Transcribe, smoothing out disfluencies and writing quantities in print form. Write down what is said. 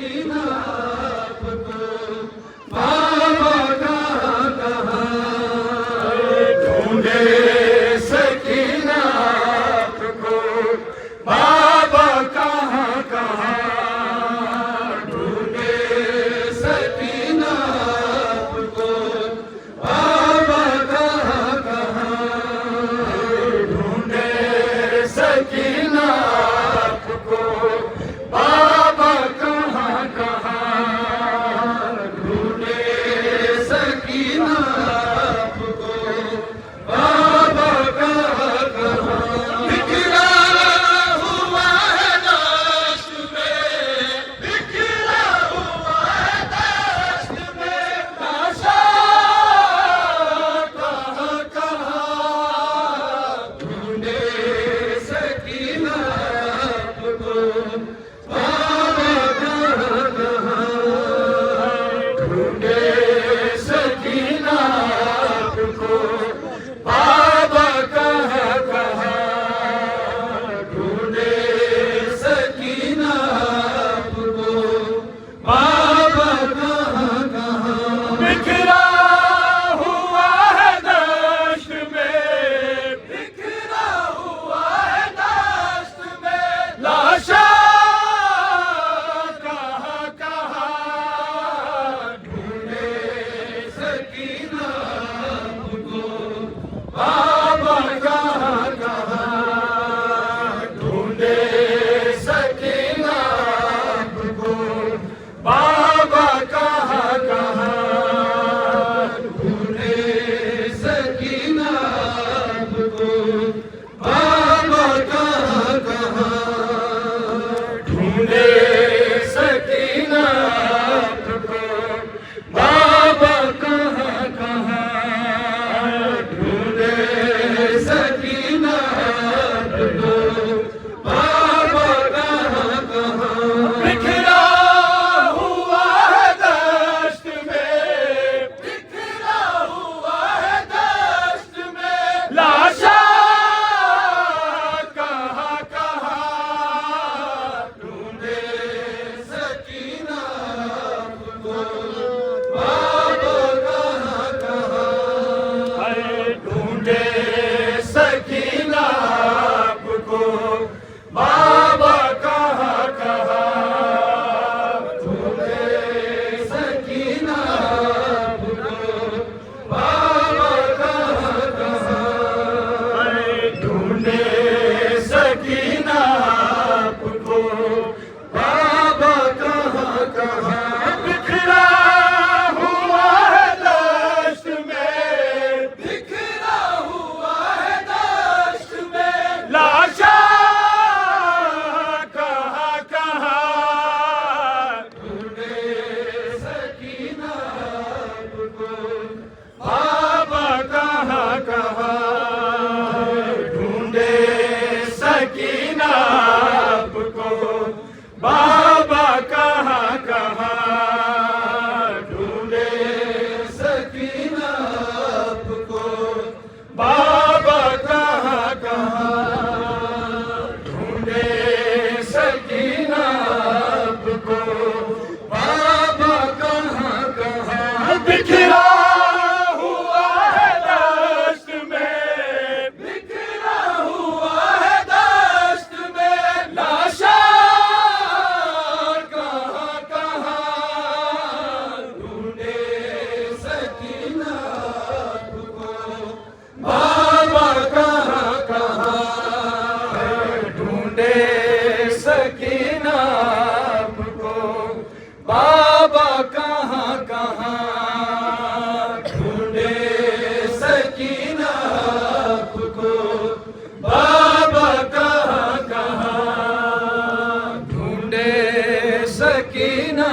सकीना आपको, बाबा कहाँ कहाँ ढूंढे सकीना आपको, बाबा कहाँ कहाँ ढूंढे सकीना आपको, बाबा कहाँ कहाँ ढूंढे सकीना आपको, बाबा कहाँ कहाँ ढूंढे सकीना आपको, बाबा कहाँ कहाँ बिखरा हुआ है दश्त में, बिखरा हुआ है दश्त में, लाशा कहाँ कहाँ ढूंढे सकीना आपको, बाबा कहाँ कहाँ ढूंढे सकीना आपको, बाबा कहाँ कहाँ ढूंढे सकीना आपको, बाबा कहाँ कहाँ बिखरा हुआ है दश्त में, बिखरा हुआ है दश्त में, लाशा कहाँ कहाँ ढूंढे सकीना आपको, बाबा कहाँ कहाँ ढूंढे सकीना आपको, बाबा कहाँ कहाँ ढूंढे सकीना आपको, बाबा कहाँ कहाँ ढूंढे सकीना आपको, बाबा कहाँ कहाँ ढूंढे सकीना आपको, बाबा कहाँ कहाँ बिखरा हुआ है दश्त में, बिखरा हुआ है दश्त में, लाशा कहाँ कहाँ ढूंढे सकीना आपको, बाबा कहाँ कहाँ ढूंढे सकीना आपको, बाबा कहाँ कहाँ ढूंढे सकीना आपको, बाबा कहाँ कहाँ ढूंढे सकीना आपको, बाबा कहाँ कहाँ बिखरा हुआ है दश्त में, बिखरा हुआ है दश्त में, लाशा कहाँ कहाँ ढूंढे सकीना आपको, बाबा कहाँ कहाँ ढूंढे सकीना आपको, बाबा कहाँ कहाँ ढूंढे सकीना आपको, बाबा कहाँ कहाँ ढूंढे सकीना आपको, बाबा कहाँ कहाँ बिखरा हुआ है दश्त में, बिखरा हुआ है दश्त में, लाशा कहाँ कहाँ ढूंढे सकीना आपको, बाबा कहाँ कहाँ ढूंढे सकीना आपको, बाबा कहाँ कहाँ ढूंढे सकीना आपको, बाबा कहाँ कहाँ ढूंढे सकीना